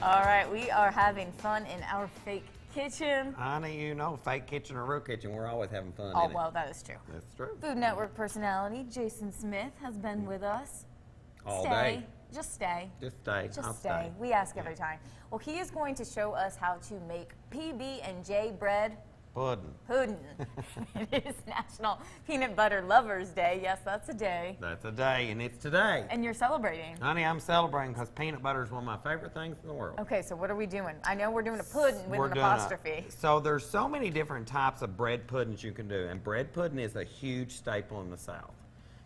All right, we are having fun in our fake kitchen. Honey, you know, fake kitchen or real kitchen, we're always having fun Oh, in it. well, that is true. That's true. Food Network personality Jason Smith has been with us. All Stay. day. Just stay. Just stay. Just I'll stay. We ask every time. Well, he is going to show us how to make PB&J Bread Puddin. It is National Peanut Butter Lovers Day. Yes, that's a day. That's a day, and it's today. And you're celebrating. Honey, I'm celebrating because peanut butter is one of my favorite things in the world. Okay, so what are we doing? I know we're doing a pudding with an apostrophe. So there's so many different types of bread puddings you can do, and bread pudding is a huge staple in the South.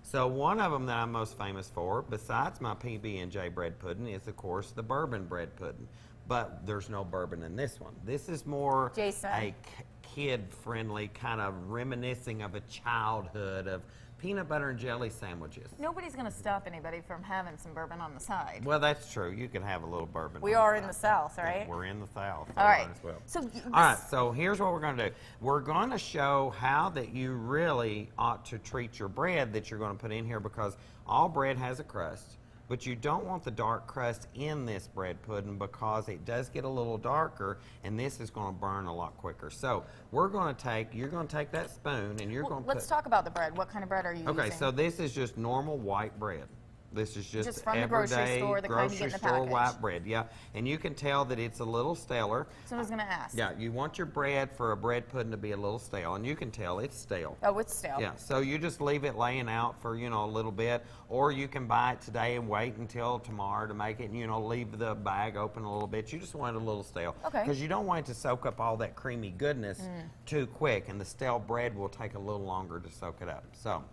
So one of them that I'm most famous for, besides my PB&J bread pudding, is of course the bourbon bread pudding. But there's no bourbon in this one. This is more Jason. a kid-friendly kind of reminiscing of a childhood of peanut butter and jelly sandwiches. Nobody's going to stop anybody from having some bourbon on the side. Well, that's true. You can have a little bourbon. We are in the South, right? We're in the South. All right. As well. So all right, so here's what we're going to do. We're going to show how that you really ought to treat your bread that you're going to put in here, because all bread has a crust, but you don't want the dark crust in this bread pudding because it does get a little darker, and this is going to burn a lot quicker. So you're going to take that spoon and you're going to let's talk about the bread. What kind of bread are you using? Okay, so this is just normal white bread. This is just from the grocery everyday store, the kind you get in the store package. white bread, yeah. And you can tell that it's a little staler. So I was going to ask. Yeah, you want your bread for a bread pudding to be a little stale, and you can tell it's stale. Oh, it's stale. Yeah, so you just leave it laying out for, you know, a little bit, or you can buy it today and wait until tomorrow to make it, and, you know, leave the bag open a little bit. You just want it a little stale. Okay. Because you don't want it to soak up all that creamy goodness too quick, and the stale bread will take a little longer to soak it up. So,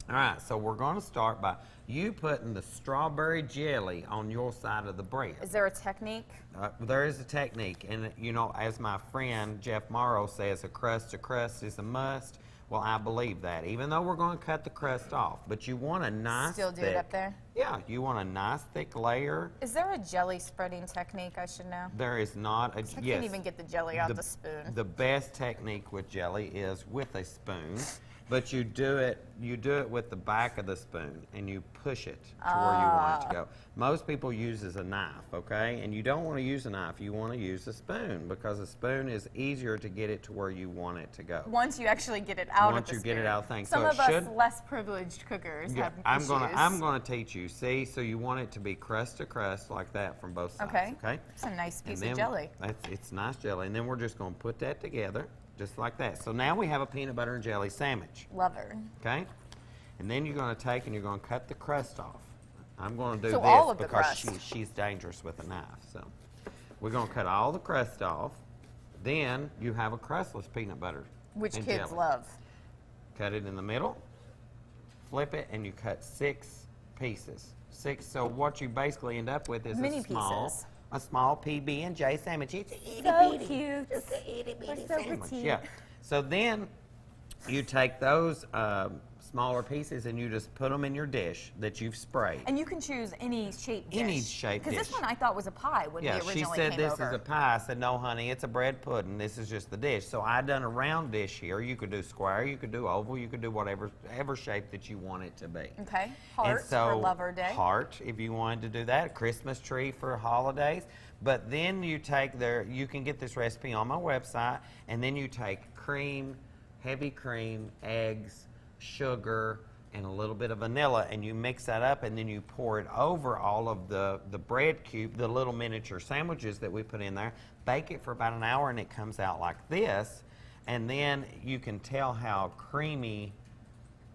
all right, so we're going to start by you putting the strawberry jelly on your side of the bread. Is there a technique? There is a technique, and you know, as my friend Jeff Morrow says, a crust is a must. Well, I believe that, even though we're going to cut the crust off. But you want a nice Still do it up there? Yeah, you want a nice thick layer. Is there a jelly spreading technique I should know? There is not a, I can't even get the jelly out the spoon. The best technique with jelly is with a spoon. But you do it with the back of the spoon, and you push it to where you want it to go. Most people use a knife, okay? And you don't want to use a knife. You want to use a spoon, because a spoon is easier to get it to where you want it to go. Once you actually get it out of the Once you get it out of things. Some so of us less privileged cookers have issues. I'm gonna teach you. See, so you want it to be crust to crust like that from both sides. Okay. It's a nice piece of jelly. It's nice jelly, and then we're just gonna put that together. Just like that. So now we have a peanut butter and jelly sandwich. Love her. Okay? And then you're going to take and you're going to cut the crust off. I'm going to do all this of the because crust. she's dangerous with a knife. So we're going to cut all the crust off. Then you have a crustless peanut butter. Which and kids jelly. love. Cut it in the middle, flip it, and you cut 6 pieces. 6. So what you basically end up with is Mini pieces. A small PB&J sandwich. It's a So cute. Just a itty bitty so sandwich. petite. Yeah. So then you take those smaller pieces and you just put them in your dish that you've sprayed. And you can choose any shaped dish. Any shaped dish. Because this one I thought was a pie when we originally came over. Yeah, she said this is a pie. I said, no, honey, it's a bread pudding. This is just the dish. So I done a round dish here. You could do square, you could do oval, you could do whatever shape that you want it to be. Okay. Heart for Lover Day. Heart, if you wanted to do that. A Christmas tree for holidays. But then you take you can get this recipe on my website, and then you take cream, heavy cream, eggs, sugar, and a little bit of vanilla, and you mix that up, and then you pour it over all of the bread cube, the little miniature sandwiches that we put in there. Bake it for about an hour, and it comes out like this. And then you can tell how creamy,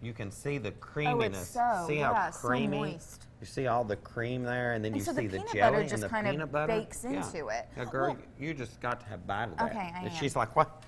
you can see the creaminess. Oh, it's see how creamy? So moist. You see all the cream there, and then you so see the peanut jelly butter and just the kind of peanut butter. bakes into it. Yeah, girl, you just got to have a bite of that. Okay, I And am. she's like, what?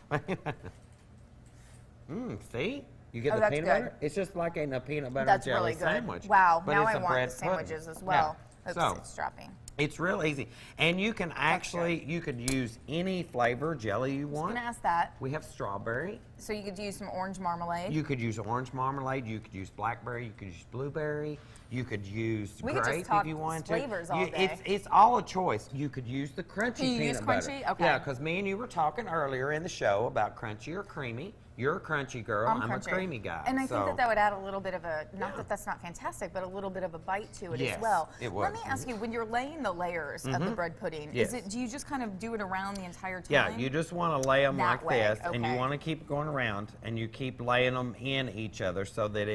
See? You get the that's peanut good. butter? It's just like eating a peanut butter That's jelly really good. sandwich. Wow, but now it's I a want bread the sandwiches pudding. as well. Yeah. Oops, So, it's dropping. it's real easy. And you can actually, you could use any flavor jelly you I'm want. going to ask that. We have strawberry. So you could use some orange marmalade. You could use orange marmalade. You could use blackberry. You could use blueberry. You could use We could just grape talk if you wanted to. flavors all day. It's all a choice. You could use the crunchy Can you peanut use butter. crunchy? Okay. Yeah, because me and you were talking earlier in the show about crunchy or creamy. You're a crunchy girl. I'm a crunchy. creamy guy. And I think so. that would add a little bit of a, not that that's not fantastic, but a little bit of a bite to it Yes, as well. it would. Let me ask you, when you're laying the layers of the bread pudding, Yes. do you just kind of do it around the entire time? Yeah, you just want to lay them That like way, this, and you okay. want to keep going around, and you keep laying them in each other so that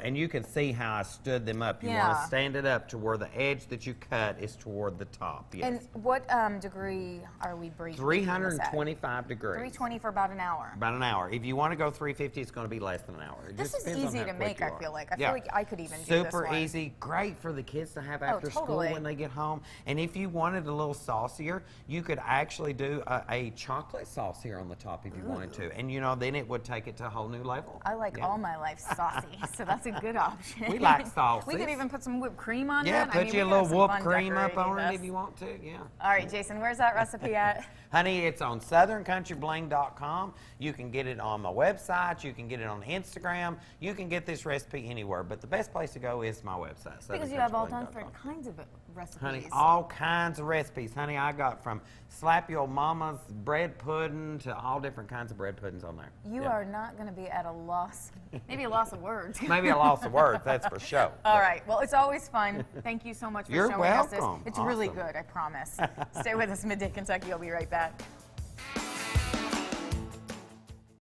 and you can see how I stood them up. You want Yeah. to stand it up to where the edge that you cut is toward the top. Yes. And what degree are we breathing? 325 degrees. 320 for about an hour. About an hour. If you want to go 350, it's going to be less than an hour. It This just is depends on easy how to quick make, you I are. feel like. I Yeah. feel like I could even do this Super one. easy. Great for the kids to have after totally. school when they get home. And if you wanted a little saucier, you could actually do a chocolate sauce here on the top if you wanted to. And you know, then it would take it to a whole new level. I like all my life saucy, so that's a good option. We like sauces. We could even put some whipped cream on Yeah, it. put you a little whipped cream up on it it if you want to. Yeah. All right, Jason, where's that recipe at? Honey, it's on southerncountryBling.com. You can get it on my website. You can get it on Instagram. You can get this recipe anywhere, but the best place to go is my website. Because you have all southerncountryBling.com. different kinds of recipes. Honey, all kinds of recipes. Honey, I got from slap your mama's bread pudding to all different kinds of bread puddings on there. You Yeah. are not going to be at a loss, maybe a loss of words. Maybe a loss of words, that's for sure. All right. Well, it's always fun. Thank you so much for You're showing us this. welcome. It's really Awesome. good, I promise. Stay with us, Midday Kentucky. I'll be right back.